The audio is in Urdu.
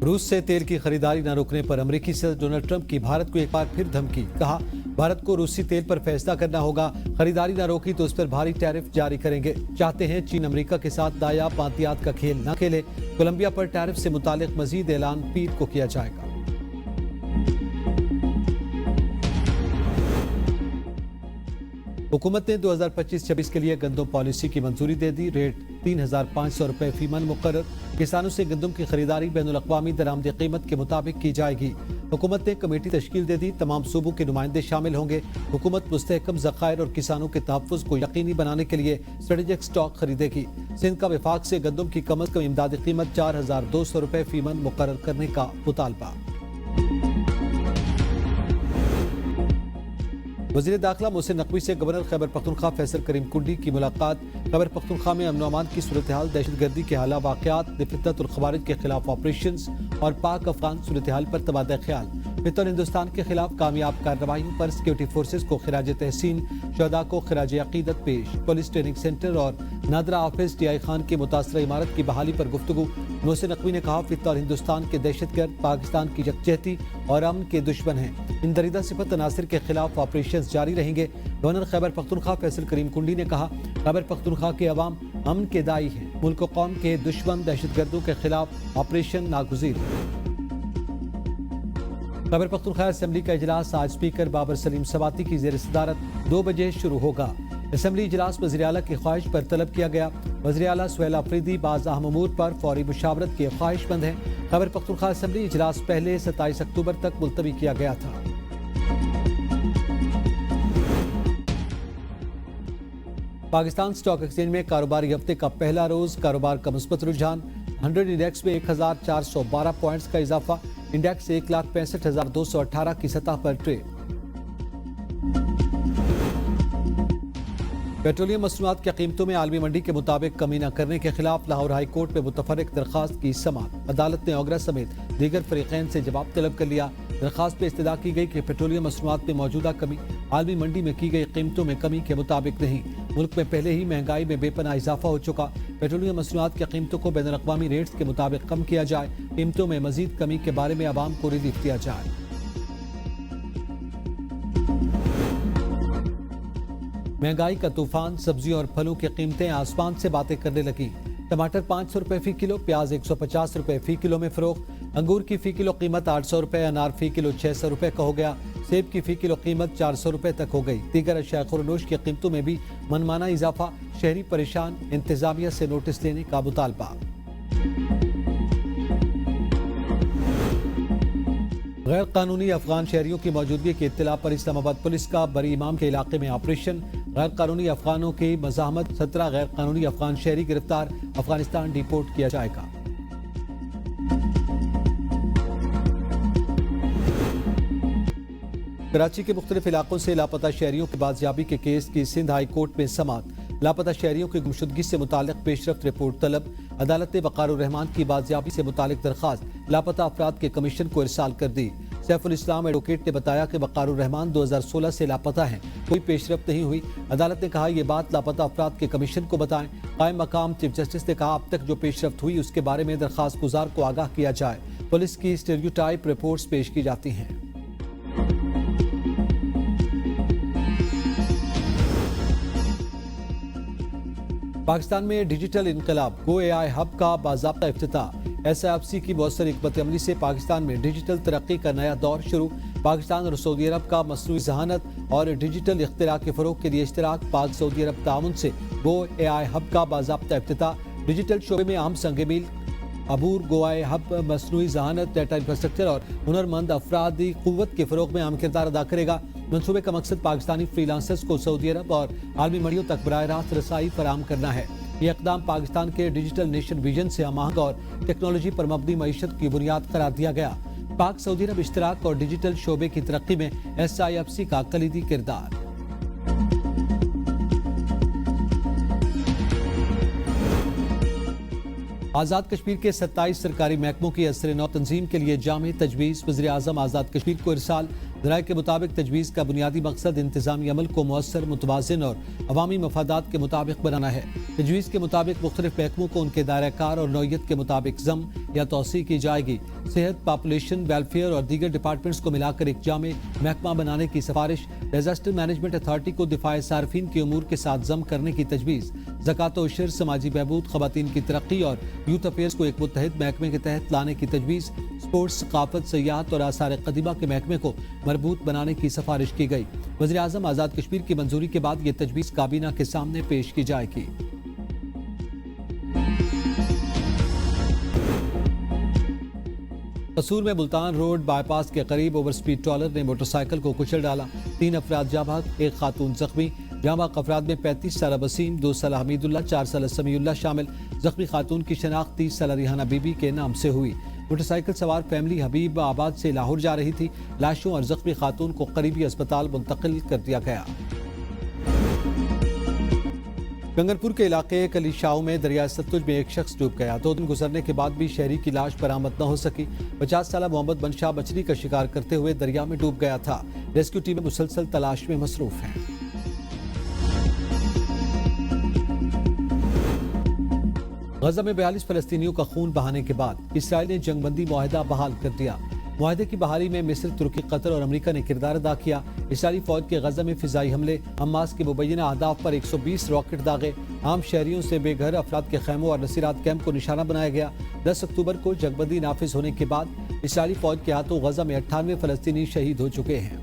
روس سے تیل کی خریداری نہ روکنے پر امریکی صدر ڈونلڈ ٹرمپ کی بھارت کو ایک بار پھر دھمکی. کہا بھارت کو روسی تیل پر فیصلہ کرنا ہوگا. خریداری نہ روکی تو اس پر بھاری ٹیرف جاری کریں گے. چاہتے ہیں چین امریکہ کے ساتھ دایا باتیات کا کھیل نہ کھیلے. کولمبیا پر ٹیرف سے متعلق مزید اعلان پیر کو کیا جائے گا. حکومت نے 2025-26 کے لیے گندم پالیسی کی منظوری دے دی. ریٹ 3,500 روپے فی من مقرر. کسانوں سے گندم کی خریداری بین الاقوامی درآمدی قیمت کے مطابق کی جائے گی. حکومت نے کمیٹی تشکیل دے دی. تمام صوبوں کے نمائندے شامل ہوں گے. حکومت مستحکم ذخائر اور کسانوں کے تحفظ کو یقینی بنانے کے لیے اسٹریٹجک سٹاک خریدے گی. سندھ کا وفاق سے گندم کی کم از کم امدادی قیمت 4,200 روپے فی من مقرر کرنے کا مطالبہ. وزیر داخلہ محسن نقوی سے گورنر خیبر پختونخوا فیصل کریم کنڈی کی ملاقات. خیبر پختونخوا میں امن و امان کی صورتحال، دہشت گردی کے حالہ واقعات، فطرت الخوارج کے خلاف آپریشنز اور پاک افغان صورتحال پر تبادلہ خیال. بطور ہندوستان کے خلاف کامیاب کارروائیوں پر سیکورٹی فورسز کو خراج تحسین. شہداء کو خراج عقیدت پیش. پولیس ٹریننگ سینٹر اور Nadira office D I Khan کی متاثرہ عمارت کی بحالی پر گفتگو. محسن نقوی نے کہا بطور ہندوستان کے دہشت گرد پاکستان کی یکجہتی اور امن کے دشمن ہیں. ان دریدہ صفت عناصر کے خلاف آپریشن جاری رہیں گے. گورنر خیبر پختونخوا فیصل کریم کنڈی نے کہا خیبر پختونخوا کے عوام امن کے دائی ہیں. ملک و قوم کے دشمن دہشت گردوں کے خلاف آپریشن ناگزیر. خیبر پختونخوا اسمبلی کا اجلاس آج اسپیکر بابر سلیم سواتی کی زیر صدارت 2 بجے شروع ہوگا. اسمبلی اجلاس وزیر اعلیٰ کی خواہش پر طلب کیا گیا. وزیر اعلیٰ سہیل آفریدی بعض اہم امور پر فوری مشاورت کے خواہش مند ہیں. خیبر پختونخوا اسمبلی اجلاس پہلے 27 اکتوبر تک ملتوی کیا گیا تھا. پاکستان سٹاک ایکسچینج میں کاروباری ہفتے کا پہلا روز کاروبار کا مثبت رجحان. 100 انڈیکس میں 1,412 پوائنٹس کا اضافہ. انڈیکس 1,65,218 کی سطح پر ٹریڈ. پیٹرولیم مصنوعات کی قیمتوں میں عالمی منڈی کے مطابق کمی نہ کرنے کے خلاف لاہور ہائی کورٹ میں متفرق درخواست کی سماعت. عدالت نے اوگرا سمیت دیگر فریقین سے جواب طلب کر لیا. درخواست پہ استدعا کی گئی کہ پیٹرولیم مصنوعات میں موجودہ کمی عالمی منڈی میں کی گئی قیمتوں میں کمی کے مطابق نہیں. ملک میں پہلے ہی مہنگائی میں بے پناہ اضافہ ہو چکا. پیٹرولیم مصنوعات کی قیمتوں کو بین الاقوامی ریٹس کے مطابق کم کیا جائے. قیمتوں میں مزید کمی کے بارے میں عوام کو ریلیف دیا جائے. مہنگائی کا طوفان. سبزیوں اور پھلوں کی قیمتیں آسمان سے باتیں کرنے لگی. ٹماٹر 500 روپے فی کلو، پیاز 150 روپے فی کلو میں فروخت. انگور کی فی کلو قیمت 800 روپے، انار فی کلو 600 روپے کا ہو گیا. سیب کی فی کلو قیمت 400 روپے تک ہو گئی. دیگر اشیاء خورنوش کی قیمتوں میں بھی منمانہ اضافہ. شہری پریشان، انتظامیہ سے نوٹس لینے کا مطالبہ. غیر قانونی افغان شہریوں کی موجودگی کی اطلاع پر اسلام آباد پولیس کا بری امام کے علاقے میں آپریشن. غیر قانونی افغانوں کی مزاحمت. 17 غیر قانونی افغان شہری گرفتار. افغانستان ڈیپورٹ کیا جائے گا. کراچی کے مختلف علاقوں سے لاپتہ شہریوں کی بازیابی کے کیس کی سندھ ہائی کورٹ میں سماعت. لاپتہ شہریوں کی گمشدگی سے متعلق پیش رفت رپورٹ طلب. عدالت نے وقار الرحمان کی بازیابی سے متعلق درخواست لاپتہ افراد کے کمیشن کو ارسال کر دی. سیف الاسلام ایڈوکیٹ نے بتایا کہ وقار الرحمان 2016 سے لاپتہ ہیں. کوئی پیش رفت نہیں ہوئی. عدالت نے کہا یہ بات لاپتہ افراد کے کمیشن کو بتائیں. قائم مقام چیف جسٹس نے کہا اب تک جو پیش رفت ہوئی اس کے بارے میں درخواست گزار کو آگاہ کیا جائے. پولیس کی اسٹیریوٹائپ رپورٹس پیش کی جاتی ہیں. پاکستان میں ڈیجیٹل انقلاب. گو اے آئی ہب کا باضابطہ افتتاح. ایس آئی ایف سی کی مؤثر حکمت عملی سے پاکستان میں ڈیجیٹل ترقی کا نیا دور شروع. پاکستان اور سعودی عرب کا مصنوعی ذہانت اور ڈیجیٹل اختراع کے فروغ کے لیے اشتراک. پاک سعودی عرب تعاون سے گو اے آئی ہب کا باضابطہ افتتاح. ڈیجیٹل شعبے میں اہم سنگ میل عبور. گو اے ہب مصنوعی ذہانت، ڈیٹا انفراسٹرکچر اور ہنرمند افرادی قوت کے فروغ میں اہم کردار ادا کرے گا. منصوبے کا مقصد پاکستانی فری لانسرز کو سعودی عرب اور عالمی منڈیوں تک براہ راست رسائی فراہم کرنا ہے. یہ اقدام پاکستان کے ڈیجیٹل نیشن ویژن سے ہم آہنگ اور ٹیکنالوجی پر مبنی معیشت کی بنیاد قرار دیا گیا. پاک سعودی عرب اشتراک اور ڈیجیٹل شعبے کی ترقی میں ایس آئی ایف سی کا کلیدی کردار. آزاد کشمیر کے 27 سرکاری محکموں کی عصر نو تنظیم کے لیے جامع تجویز. وزیر اعظم آزاد کشمیر کو ارسال. ذرائع کے مطابق تجویز کا بنیادی مقصد انتظامی عمل کو مؤثر، متوازن اور عوامی مفادات کے مطابق بنانا ہے. تجویز کے مطابق مختلف محکموں کو ان کے دائرہ کار اور نوعیت کے مطابق ضم یا توسیع کی جائے گی۔ صحت، پاپولیشن ویلفیئر اور دیگر ڈپارٹمنٹس کو ملا کر ایک جامع محکمہ بنانے کی سفارش۔ ڈیزاسٹر مینجمنٹ اتھارٹی کو دفاع صارفین کے امور کے ساتھ ضم کرنے کی تجویز۔ زکوٰۃ و عشر، سماجی بہبود، خواتین کی ترقی اور یوتھ افیئرز کو ایک متحد محکمے کے تحت لانے کی تجویز۔ اسپورٹس، ثقافت، سیاحت اور آثار قدیمہ کے محکمے کو مربوط بنانے کی سفارش کی گئی۔ وزیر اعظم آزاد کشمیر کی منظوری کے بعد یہ تجویز کابینہ کے سامنے پیش کی جائے گی۔ قصور میں ملتان روڈ بائی پاس کے قریب اوور سپیڈ ٹرالر نے موٹر سائیکل کو کچل ڈالا۔ 3 افراد جاں بحق، 1 خاتون زخمی۔ جاں بحق افراد میں 35 سالہ وسیم، 2 سالہ حمید اللہ، 4 سالہ سمیع اللہ شامل۔ زخمی خاتون کی شناخت 30 سالہ ریحانہ بی بی کے نام سے ہوئی۔ موٹر سائیکل سوار فیملی حبیب آباد سے لاہور جا رہی تھی۔ لاشوں اور زخمی خاتون کو قریبی اسپتال منتقل کر دیا گیا۔ کنگنپور کے علاقے کلی شاہو میں دریائے ستلج میں ایک شخص ڈوب گیا۔ 2 دن گزرنے کے بعد بھی شہری کی لاش برآمد نہ ہو سکی۔ 50 سالہ محمد بنشاہ مچھلی کا شکار کرتے ہوئے دریا میں ڈوب گیا تھا۔ ریسکیو ٹیمیں مسلسل تلاش میں مصروف ہیں۔ غزہ میں 42 فلسطینیوں کا خون بہانے کے بعد اسرائیل نے جنگ بندی معاہدہ بحال کر دیا۔ معاہدے کی بحالی میں مصر، ترکی، قطر اور امریکہ نے کردار ادا کیا۔ اسرائیلی فوج کے غزہ میں فضائی حملے، حماس کے مبینہ اہداف پر 120 راکٹ داغے، عام شہریوں سے بے گھر افراد کے خیموں اور نصیرات کیمپ کو نشانہ بنایا گیا۔ 10 اکتوبر کو جنگ بندی نافذ ہونے کے بعد اسرائیلی فوج کے ہاتھوں غزہ میں 98 فلسطینی شہید ہو چکے ہیں۔